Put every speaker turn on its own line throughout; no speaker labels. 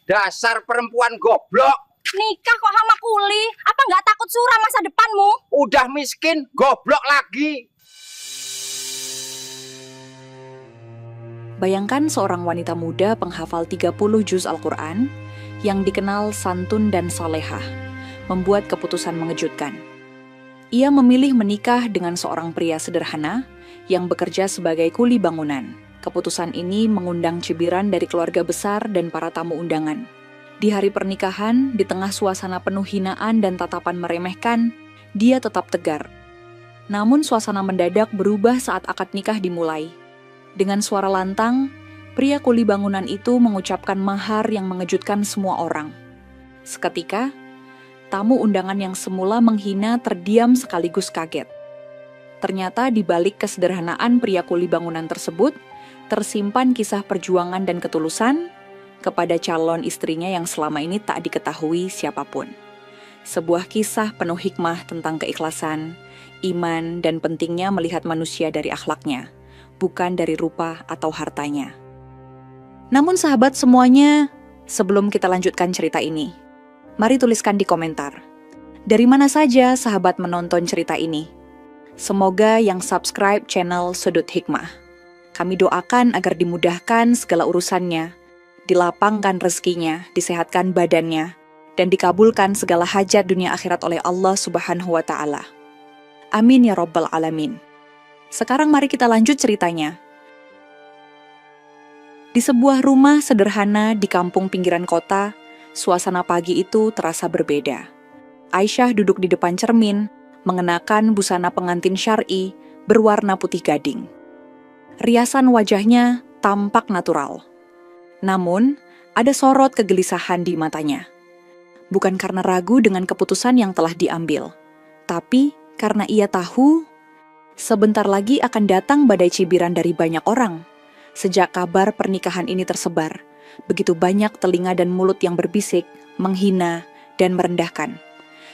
Dasar perempuan goblok.
Nikah kok sama kuli? Apa nggak takut suram masa depanmu?
Udah miskin, goblok lagi.
Bayangkan seorang wanita muda penghafal 30 juz Al-Quran yang dikenal santun dan salehah, membuat keputusan mengejutkan. Ia memilih menikah dengan seorang pria sederhana yang bekerja sebagai kuli bangunan. Keputusan ini mengundang cibiran dari keluarga besar dan para tamu undangan. Di hari pernikahan, di tengah suasana penuh hinaan dan tatapan meremehkan, dia tetap tegar. Namun suasana mendadak berubah saat akad nikah dimulai. Dengan suara lantang, pria kuli bangunan itu mengucapkan mahar yang mengejutkan semua orang. Seketika, tamu undangan yang semula menghina terdiam sekaligus kaget. Ternyata di balik kesederhanaan pria kuli bangunan tersebut, tersimpan kisah perjuangan dan ketulusan kepada calon istrinya yang selama ini tak diketahui siapapun. Sebuah kisah penuh hikmah tentang keikhlasan, iman, dan pentingnya melihat manusia dari akhlaknya, bukan dari rupa atau hartanya. Namun sahabat semuanya, sebelum kita lanjutkan cerita ini, mari tuliskan di komentar, dari mana saja sahabat menonton cerita ini? Semoga yang subscribe channel Sudut Hikmah. Kami doakan agar dimudahkan segala urusannya, dilapangkan rezekinya, disehatkan badannya, dan dikabulkan segala hajat dunia akhirat oleh Allah Subhanahu wa Ta'ala. Amin ya Rabbal Alamin. Sekarang mari kita lanjut ceritanya. Di sebuah rumah sederhana di kampung pinggiran kota, suasana pagi itu terasa berbeda. Aisyah duduk di depan cermin, mengenakan busana pengantin syar'i berwarna putih gading. Riasan wajahnya tampak natural. Namun, ada sorot kegelisahan di matanya. Bukan karena ragu dengan keputusan yang telah diambil, tapi karena ia tahu sebentar lagi akan datang badai cibiran dari banyak orang. Sejak kabar pernikahan ini tersebar, begitu banyak telinga dan mulut yang berbisik, menghina, dan merendahkan.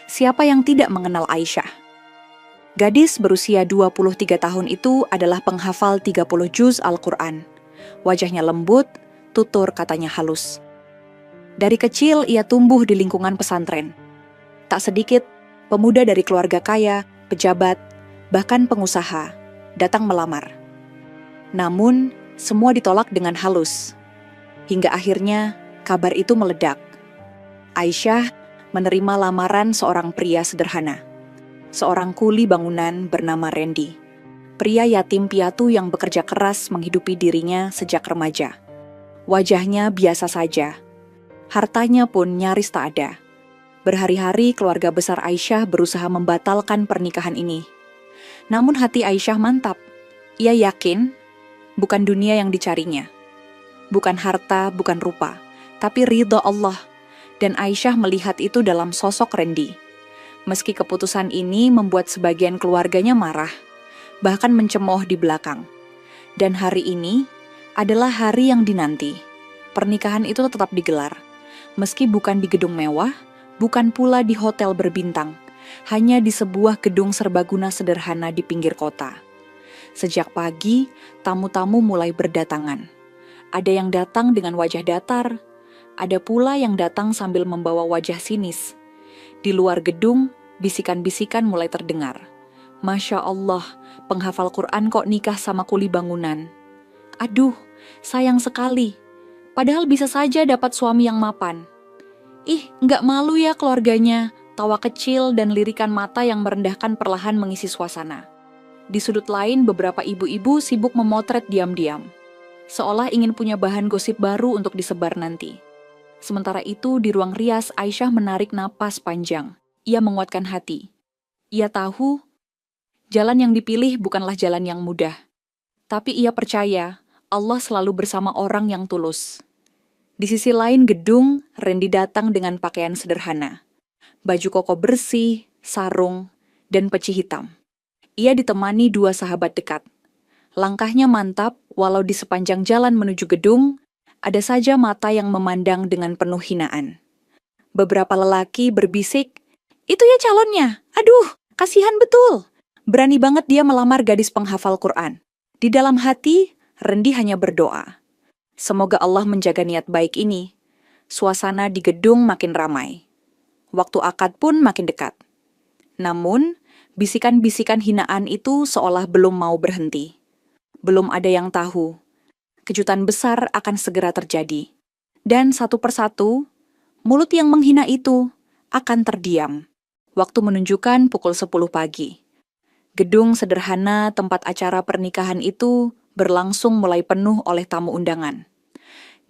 Siapa yang tidak mengenal Aisyah? Gadis berusia 23 tahun itu adalah penghafal 30 juz Al-Quran. Wajahnya lembut, tutur katanya halus. Dari kecil ia tumbuh di lingkungan pesantren. Tak sedikit pemuda dari keluarga kaya, pejabat, bahkan pengusaha datang melamar. Namun, semua ditolak dengan halus. Hingga akhirnya kabar itu meledak. Aisyah menerima lamaran seorang pria sederhana. Seorang kuli bangunan bernama Randy. Pria yatim piatu yang bekerja keras menghidupi dirinya sejak remaja. Wajahnya biasa saja. Hartanya pun nyaris tak ada. Berhari-hari keluarga besar Aisyah berusaha membatalkan pernikahan ini. Namun hati Aisyah mantap. Ia yakin bukan dunia yang dicarinya. Bukan harta, bukan rupa, tapi ridha Allah. Dan Aisyah melihat itu dalam sosok Randy. Meski keputusan ini membuat sebagian keluarganya marah, bahkan mencemooh di belakang. Dan hari ini adalah hari yang dinanti. Pernikahan itu tetap digelar, meski bukan di gedung mewah, bukan pula di hotel berbintang, hanya di sebuah gedung serbaguna sederhana di pinggir kota. Sejak pagi, tamu-tamu mulai berdatangan. Ada yang datang dengan wajah datar, ada pula yang datang sambil membawa wajah sinis. Di luar gedung, bisikan-bisikan mulai terdengar. Masya Allah, penghafal Quran kok nikah sama kuli bangunan. Aduh, sayang sekali. Padahal bisa saja dapat suami yang mapan. Ih, nggak malu ya keluarganya. Tawa kecil dan lirikan mata yang merendahkan perlahan mengisi suasana. Di sudut lain, beberapa ibu-ibu sibuk memotret diam-diam. Seolah ingin punya bahan gosip baru untuk disebar nanti. Sementara itu, di ruang rias, Aisyah menarik napas panjang. Ia menguatkan hati. Ia tahu, jalan yang dipilih bukanlah jalan yang mudah. Tapi ia percaya, Allah selalu bersama orang yang tulus. Di sisi lain gedung, Randy datang dengan pakaian sederhana. Baju koko bersih, sarung, dan peci hitam. Ia ditemani dua sahabat dekat. Langkahnya mantap, walau di sepanjang jalan menuju gedung, ada saja mata yang memandang dengan penuh hinaan. Beberapa lelaki berbisik, "Itu ya calonnya, aduh, kasihan betul." Berani banget dia melamar gadis penghafal Quran. Di dalam hati, Randy hanya berdoa. Semoga Allah menjaga niat baik ini. Suasana di gedung makin ramai. Waktu akad pun makin dekat. Namun, bisikan-bisikan hinaan itu seolah belum mau berhenti. Belum ada yang tahu. Kejutan besar akan segera terjadi. Dan satu persatu, mulut yang menghina itu akan terdiam. Waktu menunjukkan pukul 10 pagi. Gedung sederhana tempat acara pernikahan itu berlangsung mulai penuh oleh tamu undangan.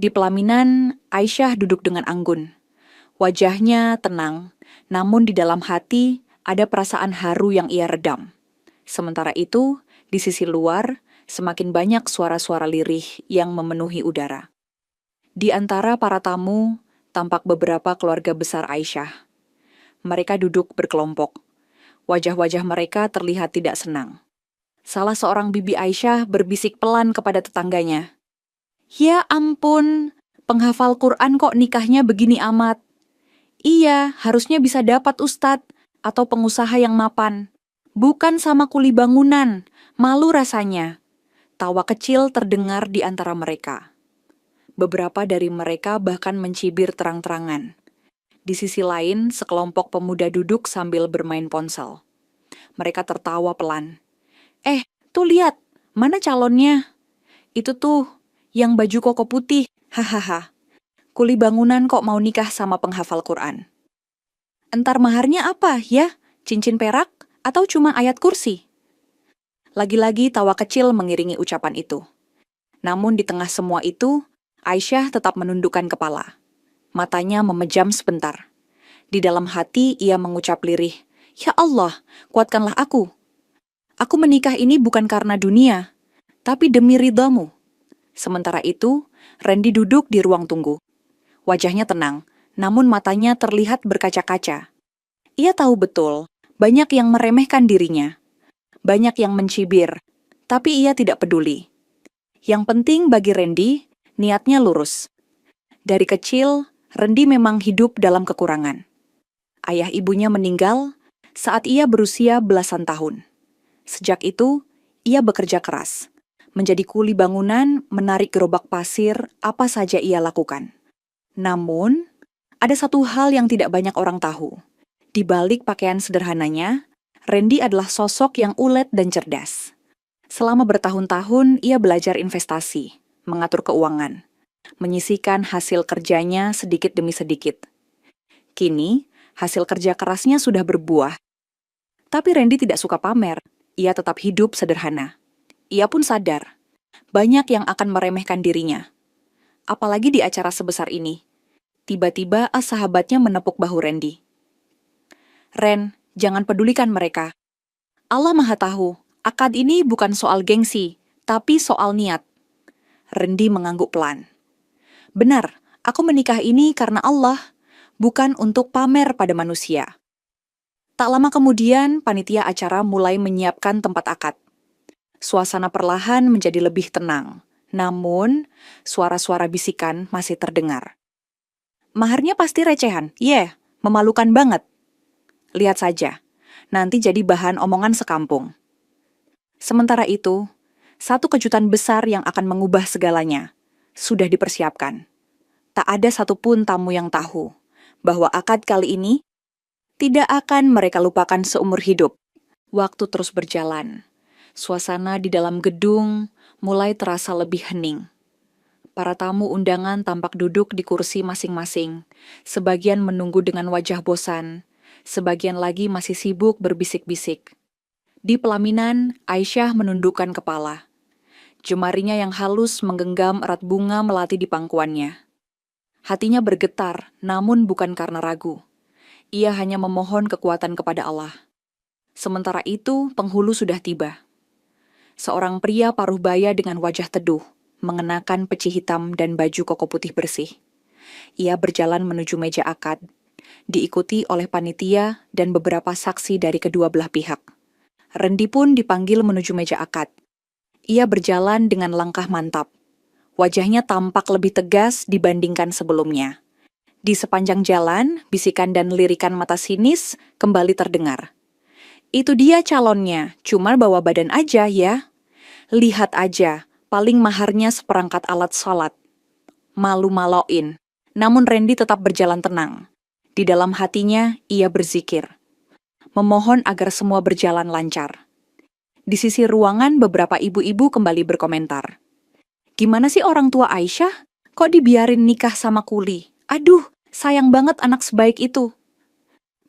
Di pelaminan, Aisyah duduk dengan anggun. Wajahnya tenang, namun di dalam hati ada perasaan haru yang ia redam. Sementara itu, di sisi luar, semakin banyak suara-suara lirih yang memenuhi udara. Di antara para tamu, tampak beberapa keluarga besar Aisyah. Mereka duduk berkelompok. Wajah-wajah mereka terlihat tidak senang. Salah seorang bibi Aisyah berbisik pelan kepada tetangganya. "Ya ampun, penghafal Quran kok nikahnya begini amat? Iya, harusnya bisa dapat ustadz atau pengusaha yang mapan. Bukan sama kuli bangunan, malu rasanya." Tawa kecil terdengar di antara mereka. Beberapa dari mereka bahkan mencibir terang-terangan. Di sisi lain, sekelompok pemuda duduk sambil bermain ponsel. Mereka tertawa pelan. Tuh lihat, mana calonnya? Itu tuh, yang baju koko putih, hahaha. Kuli bangunan kok mau nikah sama penghafal Quran. Entar maharnya apa ya? Cincin perak atau cuma ayat kursi? Lagi-lagi tawa kecil mengiringi ucapan itu. Namun di tengah semua itu, Aisyah tetap menundukkan kepala. Matanya memejam sebentar. Di dalam hati ia mengucap lirih, "Ya Allah, kuatkanlah aku. Aku menikah ini bukan karena dunia, tapi demi ridhamu." Sementara itu, Randy duduk di ruang tunggu. Wajahnya tenang, namun matanya terlihat berkaca-kaca. Ia tahu betul, banyak yang meremehkan dirinya. Banyak yang mencibir, tapi ia tidak peduli. Yang penting bagi Randy, niatnya lurus. Dari kecil, Randy memang hidup dalam kekurangan. Ayah ibunya meninggal saat ia berusia belasan tahun. Sejak itu, ia bekerja keras. Menjadi kuli bangunan, menarik gerobak pasir, apa saja ia lakukan. Namun, ada satu hal yang tidak banyak orang tahu. Di balik pakaian sederhananya, Randy adalah sosok yang ulet dan cerdas. Selama bertahun-tahun, ia belajar investasi, mengatur keuangan, menyisihkan hasil kerjanya sedikit demi sedikit. Kini, hasil kerja kerasnya sudah berbuah. Tapi Randy tidak suka pamer, ia tetap hidup sederhana. Ia pun sadar, banyak yang akan meremehkan dirinya. Apalagi di acara sebesar ini. Tiba-tiba sahabatnya menepuk bahu Randy. "Ren, jangan pedulikan mereka. Allah Maha Tahu, akad ini bukan soal gengsi, tapi soal niat." Randy mengangguk pelan. "Benar, aku menikah ini karena Allah, bukan untuk pamer pada manusia." Tak lama kemudian, panitia acara mulai menyiapkan tempat akad. Suasana perlahan menjadi lebih tenang, namun suara-suara bisikan masih terdengar. "Maharnya pasti recehan, memalukan banget. Lihat saja, nanti jadi bahan omongan sekampung." Sementara itu, satu kejutan besar yang akan mengubah segalanya sudah dipersiapkan. Tak ada satupun tamu yang tahu bahwa akad kali ini tidak akan mereka lupakan seumur hidup. Waktu terus berjalan. Suasana di dalam gedung mulai terasa lebih hening. Para tamu undangan tampak duduk di kursi masing-masing. Sebagian menunggu dengan wajah bosan. Sebagian lagi masih sibuk berbisik-bisik. Di pelaminan, Aisyah menundukkan kepala. Jemarinya yang halus menggenggam erat bunga melati di pangkuannya. Hatinya bergetar, namun bukan karena ragu. Ia hanya memohon kekuatan kepada Allah. Sementara itu, penghulu sudah tiba. Seorang pria paruh baya dengan wajah teduh, mengenakan peci hitam dan baju koko putih bersih. Ia berjalan menuju meja akad, diikuti oleh panitia dan beberapa saksi dari kedua belah pihak. Randy pun dipanggil menuju meja akad. Ia berjalan dengan langkah mantap. Wajahnya tampak lebih tegas dibandingkan sebelumnya. Di sepanjang jalan, bisikan dan lirikan mata sinis kembali terdengar. "Itu dia calonnya, cuma bawa badan aja ya. Lihat aja, paling maharnya seperangkat alat sholat. Malu-maloin. Namun Randy tetap berjalan tenang. Di dalam hatinya, ia berzikir, memohon agar semua berjalan lancar. Di sisi ruangan, beberapa ibu-ibu kembali berkomentar. Gimana sih orang tua Aisyah? Kok dibiarin nikah sama kuli? Aduh, sayang banget anak sebaik itu.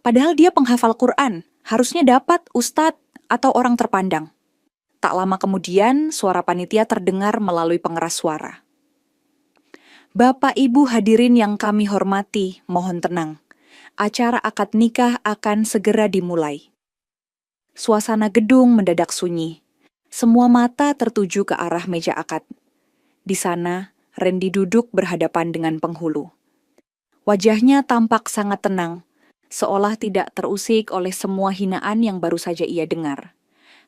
Padahal dia penghafal Quran, harusnya dapat ustadz atau orang terpandang. Tak lama kemudian, suara panitia terdengar melalui pengeras suara. Bapak Ibu hadirin yang kami hormati, mohon tenang. Acara akad nikah akan segera dimulai. Suasana gedung mendadak sunyi. Semua mata tertuju ke arah meja akad. Di sana, Randy duduk berhadapan dengan penghulu. Wajahnya tampak sangat tenang, seolah tidak terusik oleh semua hinaan yang baru saja ia dengar.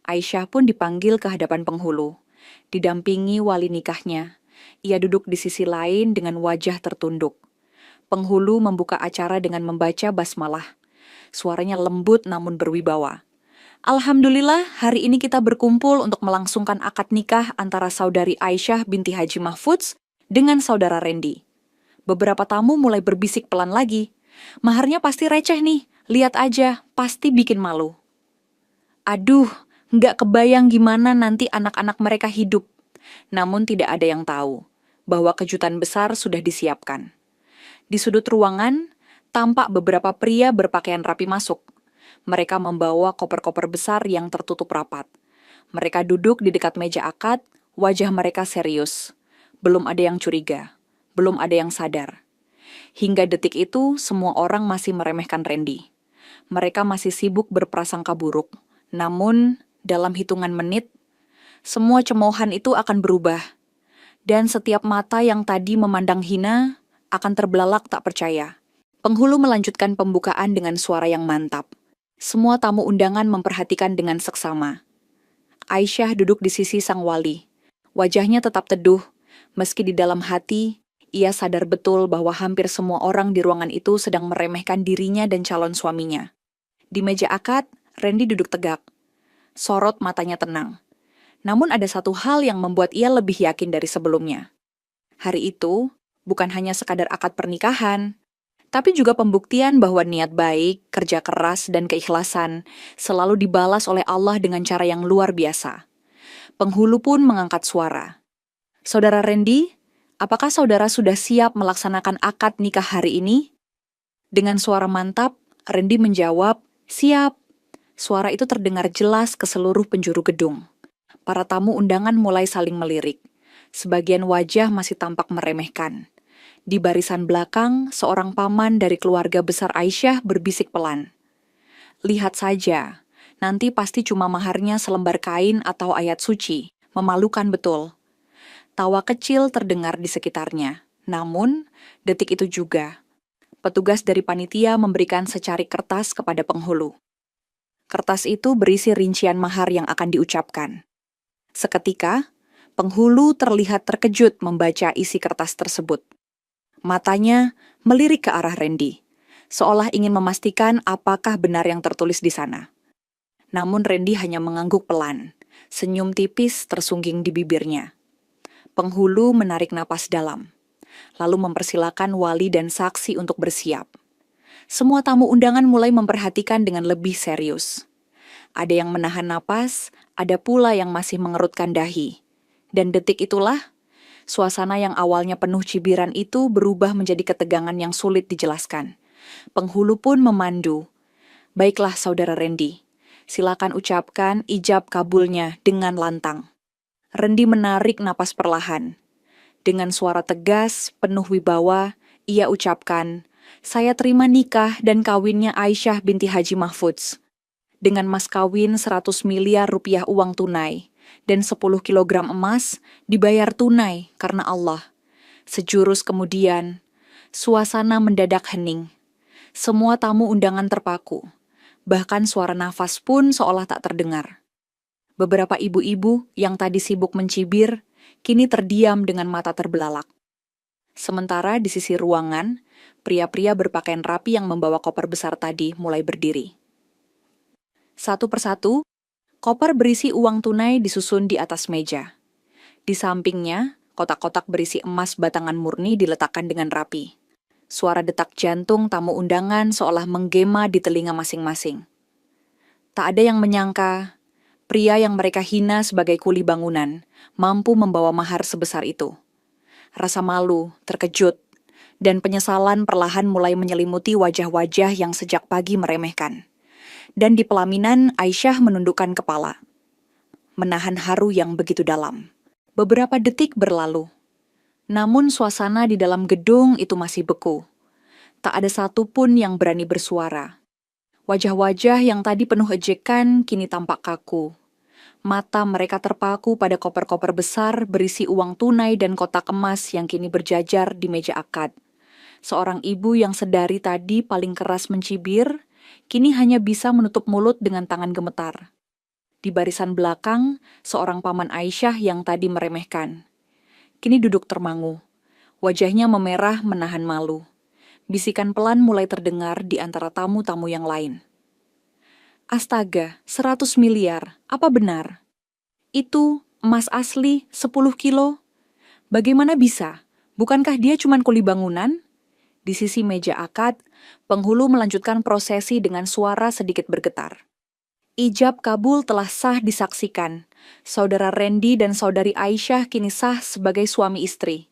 Aisyah pun dipanggil ke hadapan penghulu, didampingi wali nikahnya. Ia duduk di sisi lain dengan wajah tertunduk. Penghulu membuka acara dengan membaca basmalah. Suaranya lembut namun berwibawa. Alhamdulillah, hari ini kita berkumpul untuk melangsungkan akad nikah antara saudari Aisyah binti Haji Mahfudz dengan saudara Randy. Beberapa tamu mulai berbisik pelan lagi. Maharnya pasti receh nih, lihat aja, pasti bikin malu. Aduh, nggak kebayang gimana nanti anak-anak mereka hidup. Namun tidak ada yang tahu bahwa kejutan besar sudah disiapkan. Di sudut ruangan, tampak beberapa pria berpakaian rapi masuk. Mereka membawa koper-koper besar yang tertutup rapat. Mereka duduk di dekat meja akad, wajah mereka serius. Belum ada yang curiga, belum ada yang sadar. Hingga detik itu, semua orang masih meremehkan Randy. Mereka masih sibuk berprasangka buruk. Namun, dalam hitungan menit, semua cemoohan itu akan berubah. Dan setiap mata yang tadi memandang hina akan terbelalak tak percaya. Penghulu melanjutkan pembukaan dengan suara yang mantap. Semua tamu undangan memperhatikan dengan seksama. Aisyah duduk di sisi sang wali. Wajahnya tetap teduh, meski di dalam hati, ia sadar betul bahwa hampir semua orang di ruangan itu sedang meremehkan dirinya dan calon suaminya. Di meja akad, Randy duduk tegak. Sorot matanya tenang. Namun ada satu hal yang membuat ia lebih yakin dari sebelumnya. Hari itu, bukan hanya sekadar akad pernikahan, tapi juga pembuktian bahwa niat baik, kerja keras, dan keikhlasan selalu dibalas oleh Allah dengan cara yang luar biasa. Penghulu pun mengangkat suara. Saudara Randy, apakah saudara sudah siap melaksanakan akad nikah hari ini? Dengan suara mantap, Randy menjawab, siap. Suara itu terdengar jelas ke seluruh penjuru gedung. Para tamu undangan mulai saling melirik. Sebagian wajah masih tampak meremehkan. Di barisan belakang, seorang paman dari keluarga besar Aisyah berbisik pelan. Lihat saja, nanti pasti cuma maharnya selembar kain atau ayat suci. Memalukan betul. Tawa kecil terdengar di sekitarnya. Namun, detik itu juga, petugas dari panitia memberikan secarik kertas kepada penghulu. Kertas itu berisi rincian mahar yang akan diucapkan. Seketika, penghulu terlihat terkejut membaca isi kertas tersebut. Matanya melirik ke arah Randy, seolah ingin memastikan apakah benar yang tertulis di sana. Namun Randy hanya mengangguk pelan, senyum tipis tersungging di bibirnya. Penghulu menarik napas dalam, lalu mempersilakan wali dan saksi untuk bersiap. Semua tamu undangan mulai memperhatikan dengan lebih serius. Ada yang menahan napas, ada pula yang masih mengerutkan dahi. Dan detik itulah, suasana yang awalnya penuh cibiran itu berubah menjadi ketegangan yang sulit dijelaskan. Penghulu pun memandu. Baiklah saudara Randy, silakan ucapkan ijab kabulnya dengan lantang. Randy menarik napas perlahan. Dengan suara tegas, penuh wibawa, ia ucapkan, saya terima nikah dan kawinnya Aisyah binti Haji Mahfudz. Dengan mas kawin 100 miliar rupiah uang tunai dan 10 kilogram emas dibayar tunai karena Allah. Sejurus kemudian, suasana mendadak hening. Semua tamu undangan terpaku. Bahkan suara nafas pun seolah tak terdengar. Beberapa ibu-ibu yang tadi sibuk mencibir, kini terdiam dengan mata terbelalak. Sementara di sisi ruangan, pria-pria berpakaian rapi yang membawa koper besar tadi mulai berdiri. Satu persatu, koper berisi uang tunai disusun di atas meja. Di sampingnya, kotak-kotak berisi emas batangan murni diletakkan dengan rapi. Suara detak jantung tamu undangan seolah menggema di telinga masing-masing. Tak ada yang menyangka, pria yang mereka hina sebagai kuli bangunan mampu membawa mahar sebesar itu. Rasa malu, terkejut, dan penyesalan perlahan mulai menyelimuti wajah-wajah yang sejak pagi meremehkan. Dan di pelaminan, Aisyah menundukkan kepala, menahan haru yang begitu dalam. Beberapa detik berlalu, namun suasana di dalam gedung itu masih beku. Tak ada satupun yang berani bersuara. Wajah-wajah yang tadi penuh ejekan kini tampak kaku. Mata mereka terpaku pada koper-koper besar berisi uang tunai dan kotak emas yang kini berjajar di meja akad. Seorang ibu yang sedari tadi paling keras mencibir, kini hanya bisa menutup mulut dengan tangan gemetar. Di barisan belakang, seorang paman Aisyah yang tadi meremehkan. Kini duduk termangu. Wajahnya memerah menahan malu. Bisikan pelan mulai terdengar di antara tamu-tamu yang lain. Astaga, 100 miliar, apa benar? Itu emas asli 10 kilo? Bagaimana bisa? Bukankah dia cuma kuli bangunan? Di sisi meja akad, penghulu melanjutkan prosesi dengan suara sedikit bergetar. Ijab kabul telah sah disaksikan. Saudara Randy dan saudari Aisyah kini sah sebagai suami istri.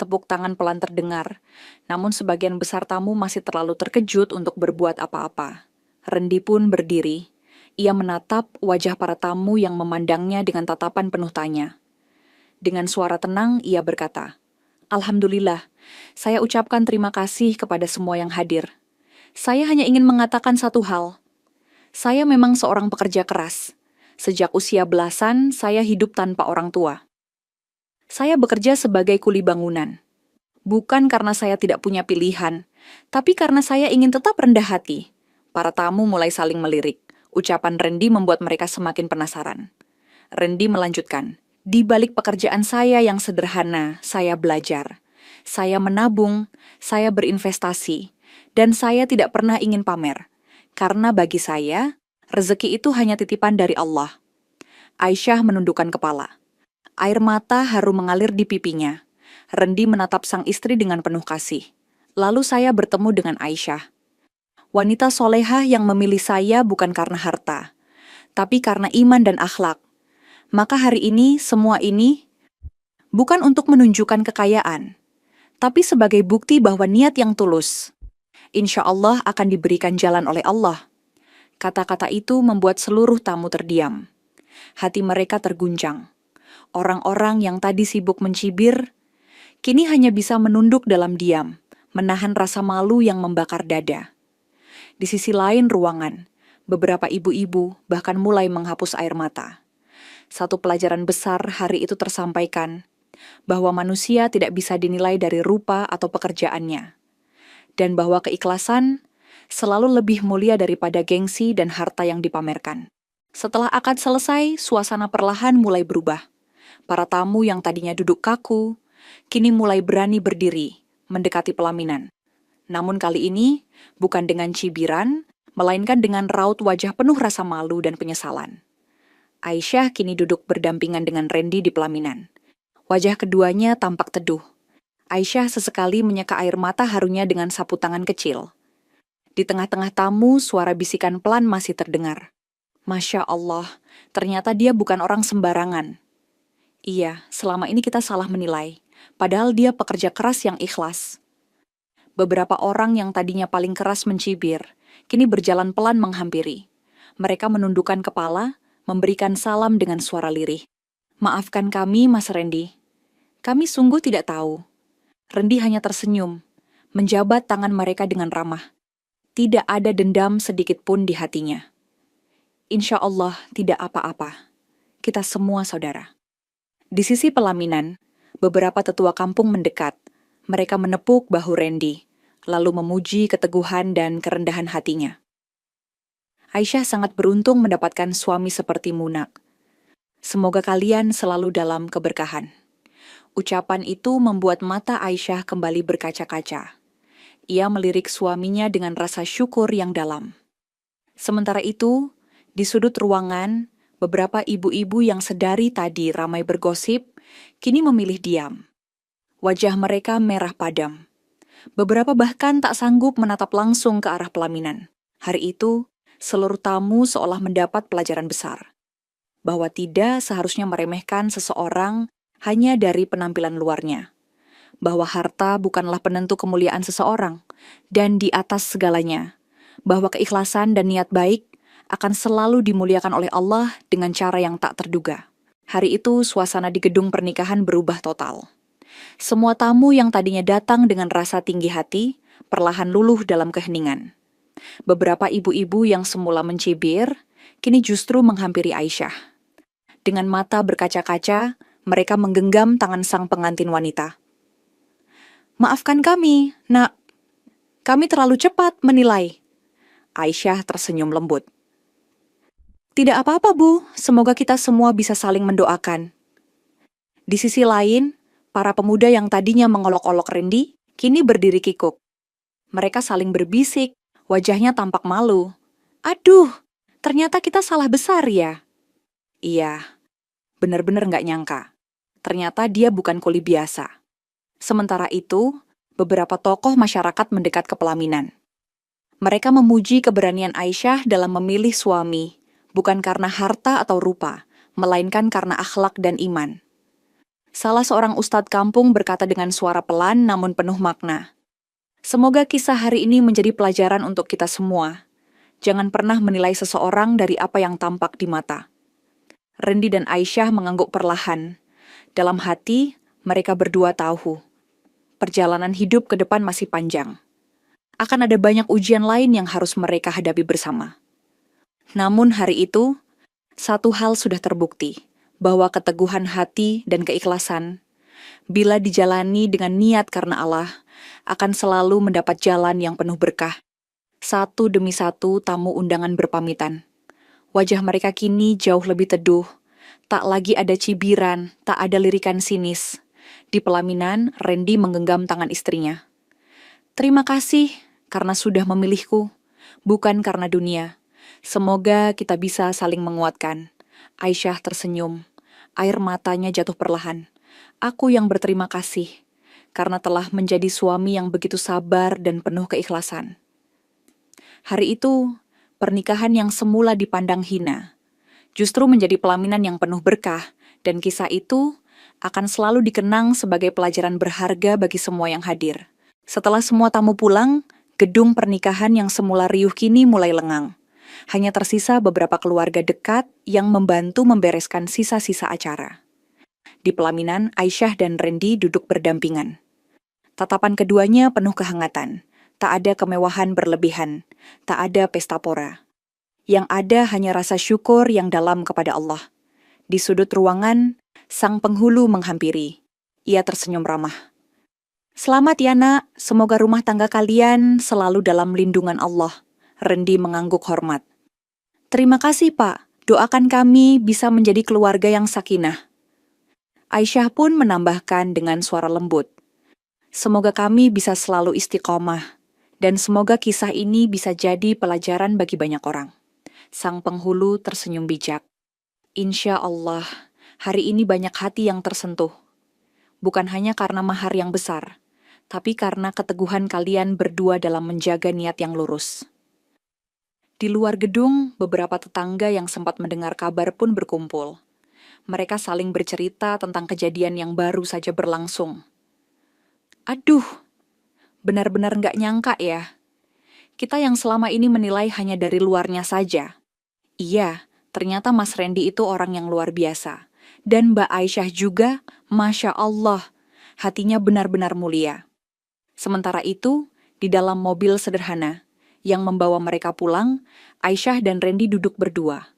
Tepuk tangan pelan terdengar, namun sebagian besar tamu masih terlalu terkejut untuk berbuat apa-apa. Randy pun berdiri. Ia menatap wajah para tamu yang memandangnya dengan tatapan penuh tanya. Dengan suara tenang, ia berkata, "Alhamdulillah, saya ucapkan terima kasih kepada semua yang hadir. Saya hanya ingin mengatakan satu hal. Saya memang seorang pekerja keras. Sejak usia belasan, saya hidup tanpa orang tua. Saya bekerja sebagai kuli bangunan. Bukan karena saya tidak punya pilihan, tapi karena saya ingin tetap rendah hati." Para tamu mulai saling melirik. Ucapan Randy membuat mereka semakin penasaran. Randy melanjutkan, "Di balik pekerjaan saya yang sederhana, saya belajar. Saya menabung, saya berinvestasi, dan saya tidak pernah ingin pamer. Karena bagi saya, rezeki itu hanya titipan dari Allah." Aisyah menundukkan kepala. Air mata haru mengalir di pipinya. Randy menatap sang istri dengan penuh kasih. Lalu saya bertemu dengan Aisyah. Wanita solehah yang memilih saya bukan karena harta, tapi karena iman dan akhlak. Maka hari ini, semua ini bukan untuk menunjukkan kekayaan, tapi sebagai bukti bahwa niat yang tulus, insya Allah akan diberikan jalan oleh Allah. Kata-kata itu membuat seluruh tamu terdiam. Hati mereka terguncang. Orang-orang yang tadi sibuk mencibir, kini hanya bisa menunduk dalam diam, menahan rasa malu yang membakar dada. Di sisi lain ruangan, beberapa ibu-ibu bahkan mulai menghapus air mata. Satu pelajaran besar hari itu tersampaikan, bahwa manusia tidak bisa dinilai dari rupa atau pekerjaannya. Dan bahwa keikhlasan selalu lebih mulia daripada gengsi dan harta yang dipamerkan. Setelah akad selesai, suasana perlahan mulai berubah. Para tamu yang tadinya duduk kaku, kini mulai berani berdiri, mendekati pelaminan. Namun kali ini, bukan dengan cibiran, melainkan dengan raut wajah penuh rasa malu dan penyesalan. Aisyah kini duduk berdampingan dengan Randy di pelaminan. Wajah keduanya tampak teduh. Aisyah sesekali menyeka air mata harunya dengan sapu tangan kecil. Di tengah-tengah tamu, suara bisikan pelan masih terdengar. "Masya Allah, ternyata dia bukan orang sembarangan. Iya, selama ini kita salah menilai, padahal dia pekerja keras yang ikhlas." Beberapa orang yang tadinya paling keras mencibir, kini berjalan pelan menghampiri. Mereka menundukkan kepala, memberikan salam dengan suara lirih. "Maafkan kami, Mas Randy. Kami sungguh tidak tahu." Randy hanya tersenyum, menjabat tangan mereka dengan ramah. Tidak ada dendam sedikit pun di hatinya. "Insya Allah tidak apa-apa. Kita semua saudara." Di sisi pelaminan, beberapa tetua kampung mendekat. Mereka menepuk bahu Randy, lalu memuji keteguhan dan kerendahan hatinya. "Aisyah sangat beruntung mendapatkan suami seperti Munak. Semoga kalian selalu dalam keberkahan." Ucapan itu membuat mata Aisyah kembali berkaca-kaca. Ia melirik suaminya dengan rasa syukur yang dalam. Sementara itu, di sudut ruangan, beberapa ibu-ibu yang sedari tadi ramai bergosip, kini memilih diam. Wajah mereka merah padam. Beberapa bahkan tak sanggup menatap langsung ke arah pelaminan. Hari itu, seluruh tamu seolah mendapat pelajaran besar. Bahwa tidak seharusnya meremehkan seseorang hanya dari penampilan luarnya. Bahwa harta bukanlah penentu kemuliaan seseorang, dan di atas segalanya, bahwa keikhlasan dan niat baik akan selalu dimuliakan oleh Allah dengan cara yang tak terduga. Hari itu, suasana di gedung pernikahan berubah total. Semua tamu yang tadinya datang dengan rasa tinggi hati, perlahan luluh dalam keheningan. Beberapa ibu-ibu yang semula mencibir, kini justru menghampiri Aisyah. Dengan mata berkaca-kaca, mereka menggenggam tangan sang pengantin wanita. "Maafkan kami, Nak. Kami terlalu cepat menilai." Aisyah tersenyum lembut. "Tidak apa-apa, Bu. Semoga kita semua bisa saling mendoakan." Di sisi lain, para pemuda yang tadinya mengolok-olok Randy, kini berdiri kikuk. Mereka saling berbisik, wajahnya tampak malu. "Aduh, ternyata kita salah besar ya." Iya, benar-benar nggak nyangka. Ternyata dia bukan kuli biasa. Sementara itu, beberapa tokoh masyarakat mendekat ke pelaminan. Mereka memuji keberanian Aisyah dalam memilih suami, bukan karena harta atau rupa, melainkan karena akhlak dan iman. Salah seorang ustadz kampung berkata dengan suara pelan namun penuh makna, "Semoga kisah hari ini menjadi pelajaran untuk kita semua. Jangan pernah menilai seseorang dari apa yang tampak di mata." Randy dan Aisyah mengangguk perlahan. Dalam hati, mereka berdua tahu, perjalanan hidup ke depan masih panjang. Akan ada banyak ujian lain yang harus mereka hadapi bersama. Namun hari itu, satu hal sudah terbukti, bahwa keteguhan hati dan keikhlasan, bila dijalani dengan niat karena Allah, akan selalu mendapat jalan yang penuh berkah. Satu demi satu tamu undangan berpamitan. Wajah mereka kini jauh lebih teduh, tak lagi ada cibiran, tak ada lirikan sinis. Di pelaminan, Randy menggenggam tangan istrinya. "Terima kasih karena sudah memilihku, bukan karena dunia. Semoga kita bisa saling menguatkan." Aisyah tersenyum, air matanya jatuh perlahan. "Aku yang berterima kasih, karena telah menjadi suami yang begitu sabar dan penuh keikhlasan." Hari itu, pernikahan yang semula dipandang hina, justru menjadi pelaminan yang penuh berkah, dan kisah itu akan selalu dikenang sebagai pelajaran berharga bagi semua yang hadir. Setelah semua tamu pulang, gedung pernikahan yang semula riuh kini mulai lengang. Hanya tersisa beberapa keluarga dekat yang membantu membereskan sisa-sisa acara. Di pelaminan, Aisyah dan Randy duduk berdampingan. Tatapan keduanya penuh kehangatan. Tak ada kemewahan berlebihan, tak ada pesta pora. Yang ada hanya rasa syukur yang dalam kepada Allah. Di sudut ruangan, sang penghulu menghampiri. Ia tersenyum ramah. "Selamat ya Nak, semoga rumah tangga kalian selalu dalam lindungan Allah." Randy mengangguk hormat. "Terima kasih Pak, doakan kami bisa menjadi keluarga yang sakinah." Aisyah pun menambahkan dengan suara lembut. "Semoga kami bisa selalu istiqomah, dan semoga kisah ini bisa jadi pelajaran bagi banyak orang." Sang penghulu tersenyum bijak. "Insya Allah, hari ini banyak hati yang tersentuh. Bukan hanya karena mahar yang besar, tapi karena keteguhan kalian berdua dalam menjaga niat yang lurus." Di luar gedung, beberapa tetangga yang sempat mendengar kabar pun berkumpul. Mereka saling bercerita tentang kejadian yang baru saja berlangsung. "Aduh, benar-benar nggak nyangka ya. Kita yang selama ini menilai hanya dari luarnya saja. Iya, ternyata Mas Randy itu orang yang luar biasa. Dan Mbak Aisyah juga, Masya Allah, hatinya benar-benar mulia." Sementara itu, di dalam mobil sederhana yang membawa mereka pulang, Aisyah dan Randy duduk berdua.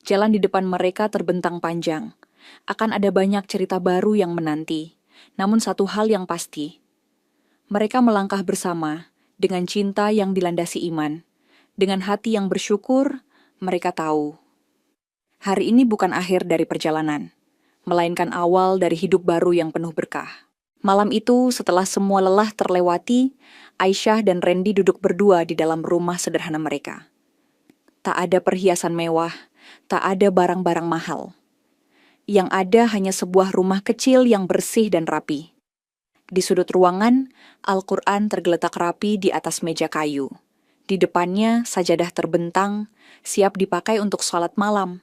Jalan di depan mereka terbentang panjang. Akan ada banyak cerita baru yang menanti. Namun satu hal yang pasti, mereka melangkah bersama dengan cinta yang dilandasi iman. Dengan hati yang bersyukur, mereka tahu hari ini bukan akhir dari perjalanan, melainkan awal dari hidup baru yang penuh berkah. Malam itu, setelah semua lelah terlewati, Aisyah dan Randy duduk berdua di dalam rumah sederhana mereka. Tak ada perhiasan mewah, tak ada barang-barang mahal. Yang ada hanya sebuah rumah kecil yang bersih dan rapi. Di sudut ruangan, Al-Quran tergeletak rapi di atas meja kayu. Di depannya, sajadah terbentang, siap dipakai untuk sholat malam.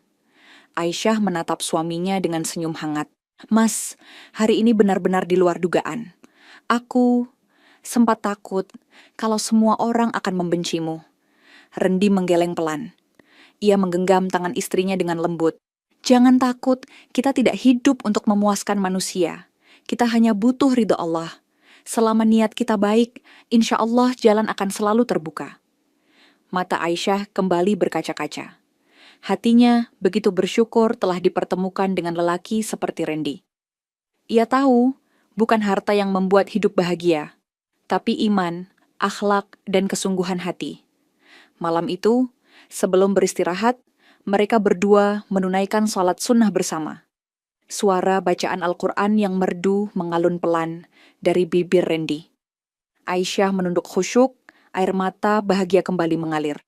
Aisyah menatap suaminya dengan senyum hangat. Mas, hari ini benar-benar di luar dugaan. Aku sempat takut kalau semua orang akan membencimu. Rendi menggeleng pelan. Ia menggenggam tangan istrinya dengan lembut. Jangan takut, kita tidak hidup untuk memuaskan manusia. Kita hanya butuh ridho Allah. Selama niat kita baik, insya Allah jalan akan selalu terbuka. Mata Aisyah kembali berkaca-kaca. Hatinya begitu bersyukur telah dipertemukan dengan lelaki seperti Rendi. Ia tahu, bukan harta yang membuat hidup bahagia, tapi iman, akhlak, dan kesungguhan hati. Malam itu, sebelum beristirahat, mereka berdua menunaikan sholat sunnah bersama. Suara bacaan Al-Quran yang merdu mengalun pelan dari bibir Rendi. Aisyah menunduk khusyuk, air mata bahagia kembali mengalir.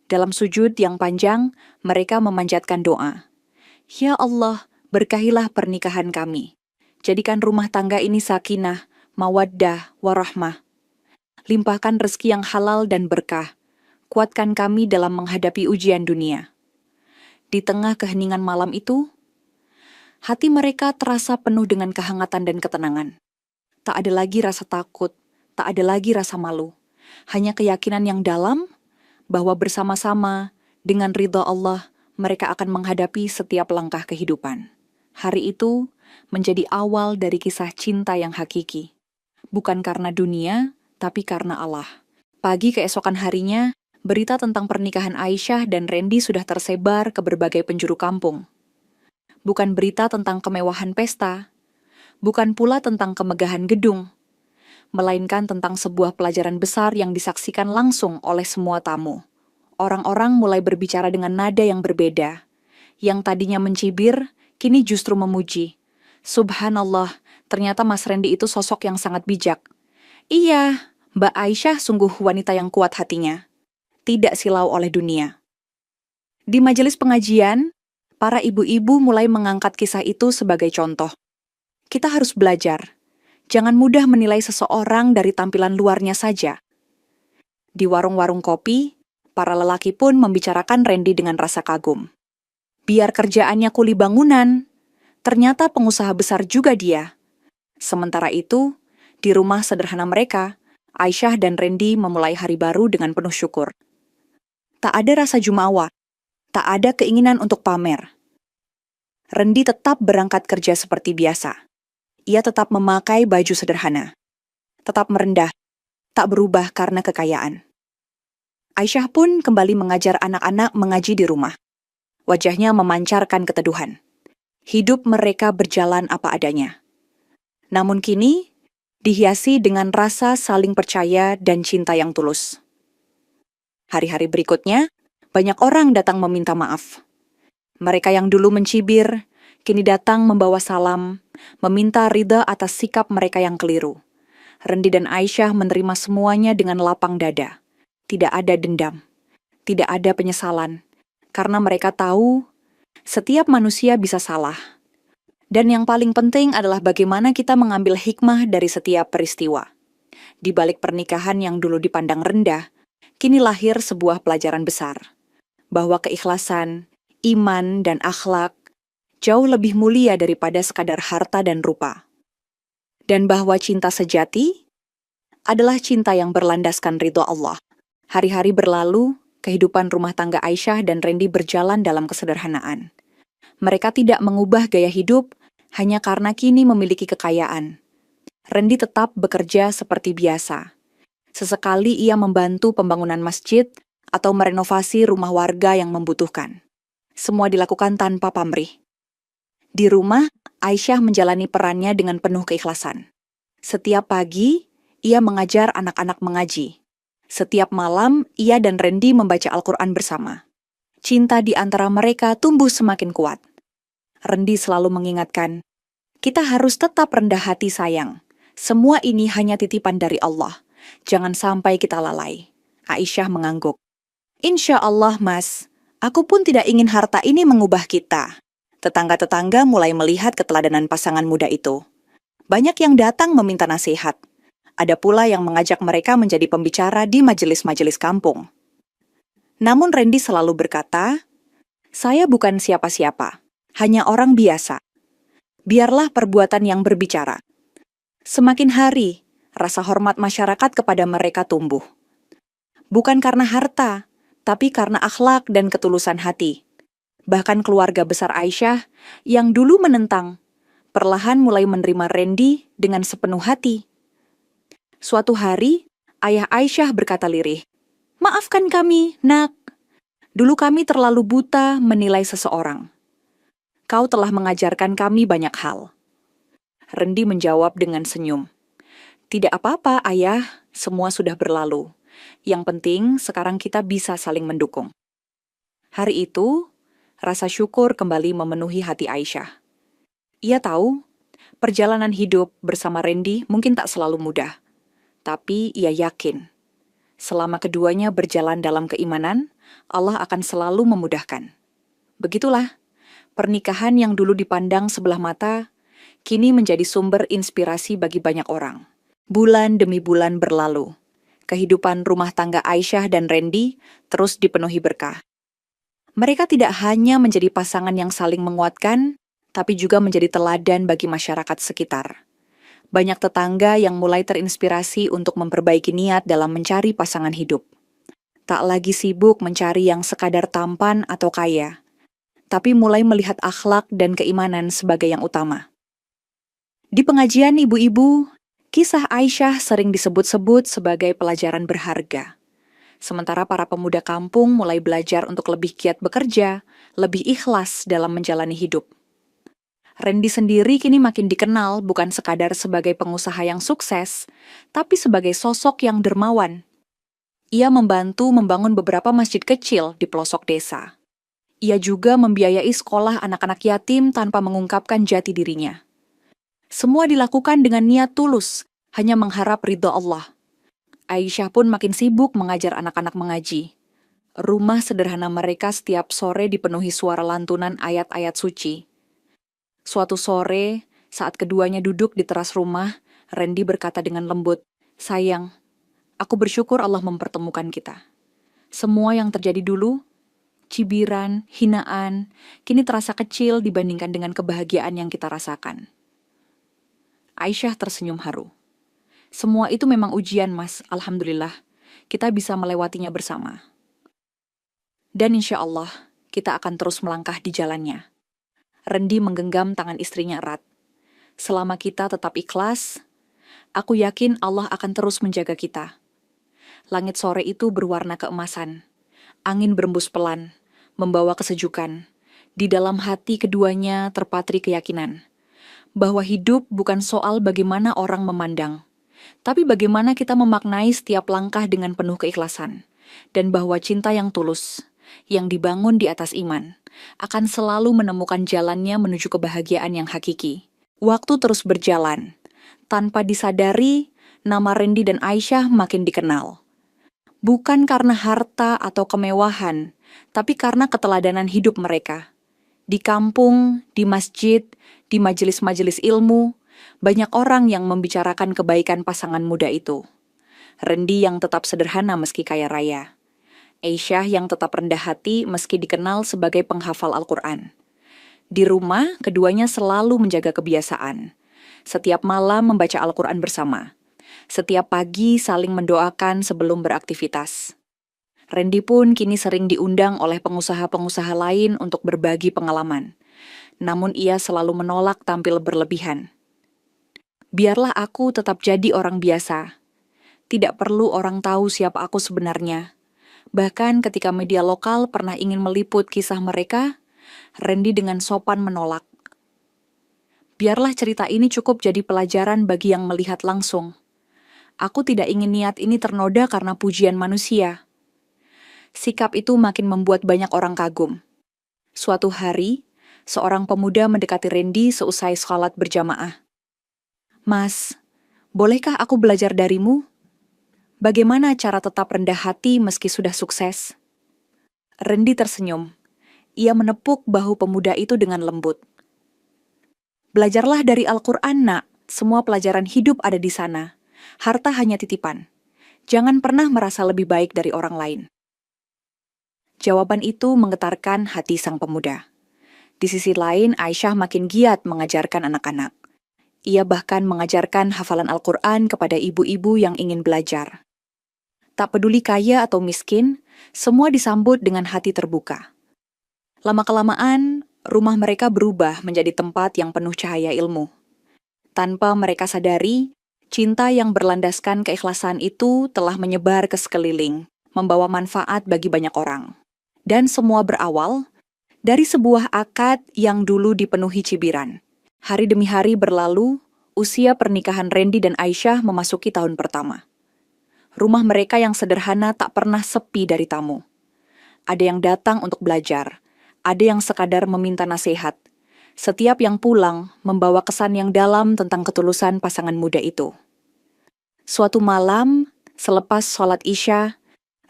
Dalam sujud yang panjang, mereka memanjatkan doa. Ya Allah, berkahilah pernikahan kami. Jadikan rumah tangga ini sakinah, mawaddah, warahmah. Limpahkan rezeki yang halal dan berkah. Kuatkan kami dalam menghadapi ujian dunia. Di tengah keheningan malam itu, hati mereka terasa penuh dengan kehangatan dan ketenangan. Tak ada lagi rasa takut, tak ada lagi rasa malu. Hanya keyakinan yang dalam bahwa bersama-sama dengan ridha Allah mereka akan menghadapi setiap langkah kehidupan. Hari itu menjadi awal dari kisah cinta yang hakiki. Bukan karena dunia, tapi karena Allah. Pagi keesokan harinya, berita tentang pernikahan Aisyah dan Rendi sudah tersebar ke berbagai penjuru kampung. Bukan berita tentang kemewahan pesta, bukan pula tentang kemegahan gedung, melainkan tentang sebuah pelajaran besar yang disaksikan langsung oleh semua tamu. Orang-orang mulai berbicara dengan nada yang berbeda. Yang tadinya mencibir, kini justru memuji. Subhanallah, ternyata Mas Rendi itu sosok yang sangat bijak. Iya, Mbak Aisyah sungguh wanita yang kuat hatinya. Tidak silau oleh dunia. Di majelis pengajian, para ibu-ibu mulai mengangkat kisah itu sebagai contoh. Kita harus belajar. Jangan mudah menilai seseorang dari tampilan luarnya saja. Di warung-warung kopi, para lelaki pun membicarakan Rendi dengan rasa kagum. Biar kerjaannya kuli bangunan, ternyata pengusaha besar juga dia. Sementara itu, di rumah sederhana mereka, Aisyah dan Rendi memulai hari baru dengan penuh syukur. Tak ada rasa jumawa, tak ada keinginan untuk pamer. Rendi tetap berangkat kerja seperti biasa. Ia tetap memakai baju sederhana, tetap merendah, tak berubah karena kekayaan. Aisyah pun kembali mengajar anak-anak mengaji di rumah. Wajahnya memancarkan keteduhan. Hidup mereka berjalan apa adanya. Namun kini, dihiasi dengan rasa saling percaya dan cinta yang tulus. Hari-hari berikutnya, banyak orang datang meminta maaf. Mereka yang dulu mencibir, kini datang membawa salam, meminta ridha atas sikap mereka yang keliru. Rendi dan Aisyah menerima semuanya dengan lapang dada. Tidak ada dendam, tidak ada penyesalan, karena mereka tahu setiap manusia bisa salah. Dan yang paling penting adalah bagaimana kita mengambil hikmah dari setiap peristiwa. Di balik pernikahan yang dulu dipandang rendah, kini lahir sebuah pelajaran besar, bahwa keikhlasan, iman, dan akhlak jauh lebih mulia daripada sekadar harta dan rupa. Dan bahwa cinta sejati adalah cinta yang berlandaskan ridho Allah. Hari-hari berlalu, kehidupan rumah tangga Aisyah dan Rendi berjalan dalam kesederhanaan. Mereka tidak mengubah gaya hidup hanya karena kini memiliki kekayaan. Rendi tetap bekerja seperti biasa. Sesekali ia membantu pembangunan masjid atau merenovasi rumah warga yang membutuhkan. Semua dilakukan tanpa pamrih. Di rumah, Aisyah menjalani perannya dengan penuh keikhlasan. Setiap pagi, ia mengajar anak-anak mengaji. Setiap malam, ia dan Rendi membaca Al-Quran bersama. Cinta di antara mereka tumbuh semakin kuat. Rendi selalu mengingatkan, kita harus tetap rendah hati sayang. Semua ini hanya titipan dari Allah. Jangan sampai kita lalai. Aisyah mengangguk. Insya Allah, Mas. Aku pun tidak ingin harta ini mengubah kita. Tetangga-tetangga mulai melihat keteladanan pasangan muda itu. Banyak yang datang meminta nasihat. Ada pula yang mengajak mereka menjadi pembicara di majelis-majelis kampung. Namun Randy selalu berkata, "Saya bukan siapa-siapa, hanya orang biasa. Biarlah perbuatan yang berbicara." Semakin hari, rasa hormat masyarakat kepada mereka tumbuh. Bukan karena harta, tapi karena akhlak dan ketulusan hati. Bahkan keluarga besar Aisyah yang dulu menentang, perlahan mulai menerima Randy dengan sepenuh hati. Suatu hari, ayah Aisyah berkata lirih, "Maafkan kami, nak. Dulu kami terlalu buta menilai seseorang. Kau telah mengajarkan kami banyak hal." Randy menjawab dengan senyum, "Tidak apa-apa, ayah. Semua sudah berlalu. Yang penting sekarang kita bisa saling mendukung." Hari itu, rasa syukur kembali memenuhi hati Aisyah. Ia tahu, perjalanan hidup bersama Randy mungkin tak selalu mudah. Tapi ia yakin, selama keduanya berjalan dalam keimanan, Allah akan selalu memudahkan. Begitulah, pernikahan yang dulu dipandang sebelah mata, kini menjadi sumber inspirasi bagi banyak orang. Bulan demi bulan berlalu. Kehidupan rumah tangga Aisyah dan Randy terus dipenuhi berkah. Mereka tidak hanya menjadi pasangan yang saling menguatkan, tapi juga menjadi teladan bagi masyarakat sekitar. Banyak tetangga yang mulai terinspirasi untuk memperbaiki niat dalam mencari pasangan hidup. Tak lagi sibuk mencari yang sekadar tampan atau kaya, tapi mulai melihat akhlak dan keimanan sebagai yang utama. Di pengajian ibu-ibu, kisah Aisyah sering disebut-sebut sebagai pelajaran berharga. Sementara para pemuda kampung mulai belajar untuk lebih giat bekerja, lebih ikhlas dalam menjalani hidup. Randy sendiri kini makin dikenal bukan sekadar sebagai pengusaha yang sukses, tapi sebagai sosok yang dermawan. Ia membantu membangun beberapa masjid kecil di pelosok desa. Ia juga membiayai sekolah anak-anak yatim tanpa mengungkapkan jati dirinya. Semua dilakukan dengan niat tulus, hanya mengharap ridho Allah. Aisyah pun makin sibuk mengajar anak-anak mengaji. Rumah sederhana mereka setiap sore dipenuhi suara lantunan ayat-ayat suci. Suatu sore, saat keduanya duduk di teras rumah, Randy berkata dengan lembut, "Sayang, aku bersyukur Allah mempertemukan kita. Semua yang terjadi dulu, cibiran, hinaan, kini terasa kecil dibandingkan dengan kebahagiaan yang kita rasakan." Aisyah tersenyum haru. "Semua itu memang ujian, Mas. Alhamdulillah, kita bisa melewatinya bersama. Dan insya Allah, kita akan terus melangkah di jalannya." Randy menggenggam tangan istrinya erat. "Selama kita tetap ikhlas, aku yakin Allah akan terus menjaga kita." Langit sore itu berwarna keemasan. Angin berembus pelan, membawa kesejukan. Di dalam hati keduanya terpatri keyakinan bahwa hidup bukan soal bagaimana orang memandang, tapi bagaimana kita memaknai setiap langkah dengan penuh keikhlasan, dan bahwa cinta yang tulus, yang dibangun di atas iman, akan selalu menemukan jalannya menuju kebahagiaan yang hakiki. Waktu terus berjalan. Tanpa disadari, nama Randy dan Aisyah makin dikenal. Bukan karena harta atau kemewahan, tapi karena keteladanan hidup mereka. Di kampung, di masjid, di majelis-majelis ilmu, banyak orang yang membicarakan kebaikan pasangan muda itu. Randy yang tetap sederhana meski kaya raya. Aisyah yang tetap rendah hati meski dikenal sebagai penghafal Al-Quran. Di rumah, keduanya selalu menjaga kebiasaan. Setiap malam membaca Al-Quran bersama. Setiap pagi saling mendoakan sebelum beraktivitas. Randy pun kini sering diundang oleh pengusaha-pengusaha lain untuk berbagi pengalaman. Namun ia selalu menolak tampil berlebihan. "Biarlah aku tetap jadi orang biasa. Tidak perlu orang tahu siapa aku sebenarnya." Bahkan ketika media lokal pernah ingin meliput kisah mereka, Randy dengan sopan menolak. "Biarlah cerita ini cukup jadi pelajaran bagi yang melihat langsung. Aku tidak ingin niat ini ternoda karena pujian manusia." Sikap itu makin membuat banyak orang kagum. Suatu hari, seorang pemuda mendekati Randy seusai sholat berjamaah. "Mas, bolehkah aku belajar darimu? Bagaimana cara tetap rendah hati meski sudah sukses?" Randy tersenyum. Ia menepuk bahu pemuda itu dengan lembut. "Belajarlah dari Al-Quran, nak. Semua pelajaran hidup ada di sana. Harta hanya titipan. Jangan pernah merasa lebih baik dari orang lain. Jawaban itu menggetarkan hati sang pemuda. Di sisi lain, Aisyah makin giat mengajarkan anak-anak. Ia bahkan mengajarkan hafalan Al-Quran kepada ibu-ibu yang ingin belajar. Tak peduli kaya atau miskin, semua disambut dengan hati terbuka. Lama-kelamaan, rumah mereka berubah menjadi tempat yang penuh cahaya ilmu. Tanpa mereka sadari, cinta yang berlandaskan keikhlasan itu telah menyebar ke sekeliling, membawa manfaat bagi banyak orang. Dan semua berawal dari sebuah akad yang dulu dipenuhi cibiran. Hari demi hari berlalu, usia pernikahan Randy dan Aisyah memasuki tahun pertama. Rumah mereka yang sederhana tak pernah sepi dari tamu. Ada yang datang untuk belajar, ada yang sekadar meminta nasihat. Setiap yang pulang membawa kesan yang dalam tentang ketulusan pasangan muda itu. Suatu malam, selepas sholat Isya,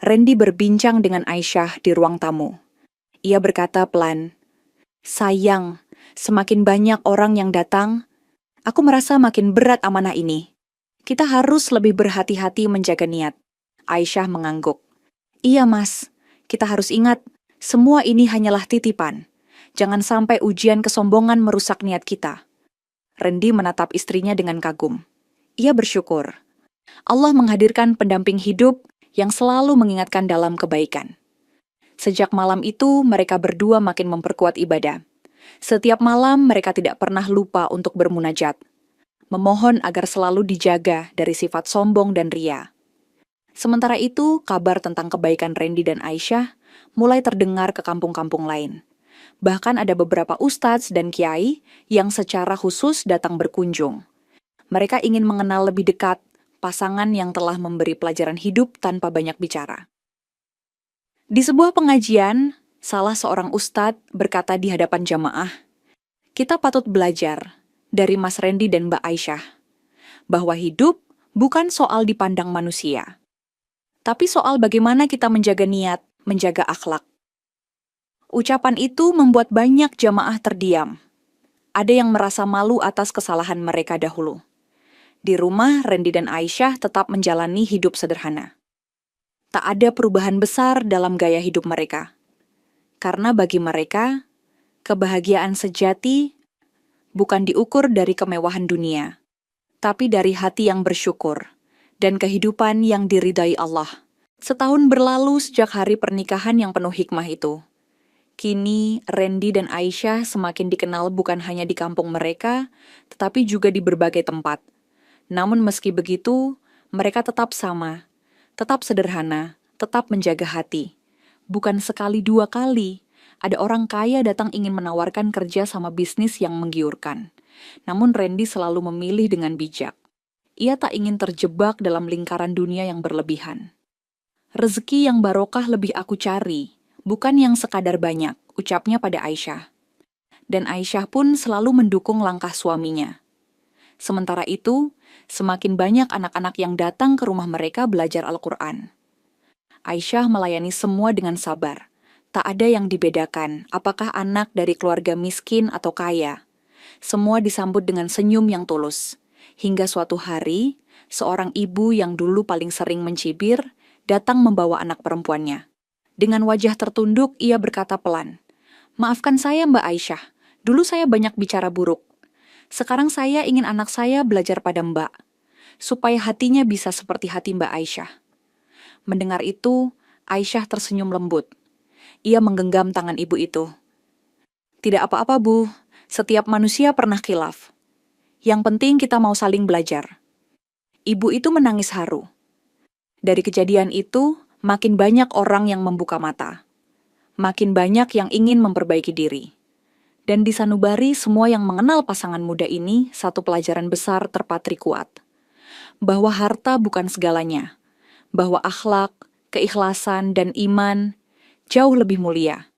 Randy berbincang dengan Aisyah di ruang tamu. Ia berkata pelan, "Sayang, semakin banyak orang yang datang, aku merasa makin berat amanah ini. Kita harus lebih berhati-hati menjaga niat." Aisyah mengangguk. "Iya mas, kita harus ingat, semua ini hanyalah titipan. Jangan sampai ujian kesombongan merusak niat kita." Randy menatap istrinya dengan kagum. Ia bersyukur. Allah menghadirkan pendamping hidup yang selalu mengingatkan dalam kebaikan. Sejak malam itu, mereka berdua makin memperkuat ibadah. Setiap malam mereka tidak pernah lupa untuk bermunajat, memohon agar selalu dijaga dari sifat sombong dan ria. Sementara itu, kabar tentang kebaikan Randy dan Aisyah mulai terdengar ke kampung-kampung lain. Bahkan ada beberapa ustadz dan kiai yang secara khusus datang berkunjung. Mereka ingin mengenal lebih dekat pasangan yang telah memberi pelajaran hidup tanpa banyak bicara. Di sebuah pengajian, salah seorang ustadz berkata di hadapan jamaah, "Kita patut belajar dari Mas Randy dan Mbak Aisyah, bahwa hidup bukan soal dipandang manusia, tapi soal bagaimana kita menjaga niat, menjaga akhlak." Ucapan itu membuat banyak jamaah terdiam. Ada yang merasa malu atas kesalahan mereka dahulu. Di rumah, Randy dan Aisyah tetap menjalani hidup sederhana. Tak ada perubahan besar dalam gaya hidup mereka. Karena bagi mereka, kebahagiaan sejati bukan diukur dari kemewahan dunia, tapi dari hati yang bersyukur dan kehidupan yang diridai Allah. Setahun berlalu sejak hari pernikahan yang penuh hikmah itu. Kini, Randy dan Aisyah semakin dikenal bukan hanya di kampung mereka, tetapi juga di berbagai tempat. Namun meski begitu, mereka tetap sama, tetap sederhana, tetap menjaga hati. Bukan sekali dua kali, ada orang kaya datang ingin menawarkan kerja sama bisnis yang menggiurkan. Namun Randy selalu memilih dengan bijak. Ia tak ingin terjebak dalam lingkaran dunia yang berlebihan. "Rezeki yang barokah lebih aku cari, bukan yang sekadar banyak," ucapnya pada Aisyah. Dan Aisyah pun selalu mendukung langkah suaminya. Sementara itu, semakin banyak anak-anak yang datang ke rumah mereka belajar Al-Quran. Aisyah melayani semua dengan sabar. Tak ada yang dibedakan, apakah anak dari keluarga miskin atau kaya. Semua disambut dengan senyum yang tulus. Hingga suatu hari, seorang ibu yang dulu paling sering mencibir, datang membawa anak perempuannya. Dengan wajah tertunduk, ia berkata pelan, "Maafkan saya Mbak Aisyah, dulu saya banyak bicara buruk. Sekarang saya ingin anak saya belajar pada Mbak, supaya hatinya bisa seperti hati Mbak Aisyah." Mendengar itu, Aisyah tersenyum lembut. Ia menggenggam tangan ibu itu. "Tidak apa-apa Bu, setiap manusia pernah khilaf. Yang penting kita mau saling belajar." Ibu itu menangis haru. Dari kejadian itu, makin banyak orang yang membuka mata. Makin banyak yang ingin memperbaiki diri. Dan di sanubari semua yang mengenal pasangan muda ini satu pelajaran besar terpatri kuat. Bahwa harta bukan segalanya. Bahwa akhlak, keikhlasan, dan iman jauh lebih mulia.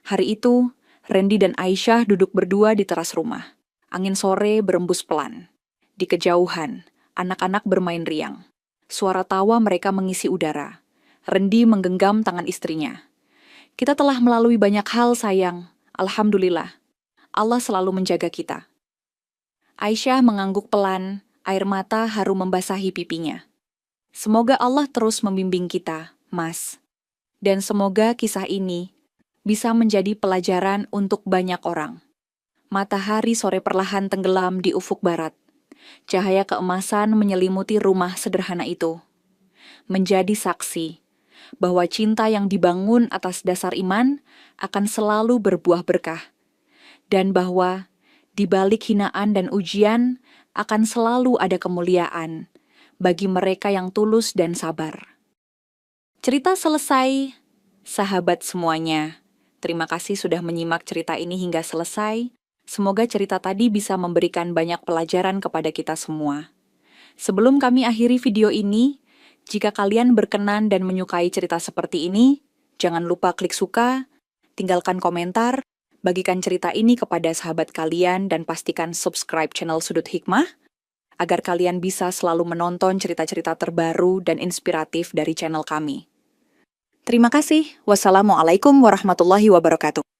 Hari itu, Randy dan Aisyah duduk berdua di teras rumah. Angin sore berembus pelan. Di kejauhan, anak-anak bermain riang. Suara tawa mereka mengisi udara. Randy menggenggam tangan istrinya. "Kita telah melalui banyak hal, sayang. Alhamdulillah. Allah selalu menjaga kita." Aisyah mengangguk pelan, air mata harum membasahi pipinya. Semoga Allah terus membimbing kita, Mas. Dan semoga kisah ini bisa menjadi pelajaran untuk banyak orang. Matahari sore perlahan tenggelam di ufuk barat. Cahaya keemasan menyelimuti rumah sederhana itu. Menjadi saksi bahwa cinta yang dibangun atas dasar iman akan selalu berbuah berkah. Dan bahwa di balik hinaan dan ujian akan selalu ada kemuliaan bagi mereka yang tulus dan sabar. Cerita selesai, sahabat semuanya. Terima kasih sudah menyimak cerita ini hingga selesai. Semoga cerita tadi bisa memberikan banyak pelajaran kepada kita semua. Sebelum kami akhiri video ini, jika kalian berkenan dan menyukai cerita seperti ini, jangan lupa klik suka, tinggalkan komentar, bagikan cerita ini kepada sahabat kalian dan pastikan subscribe channel Sudut Hikmah, agar kalian bisa selalu menonton cerita-cerita terbaru dan inspiratif dari channel kami. Terima kasih. Wassalamualaikum warahmatullahi wabarakatuh.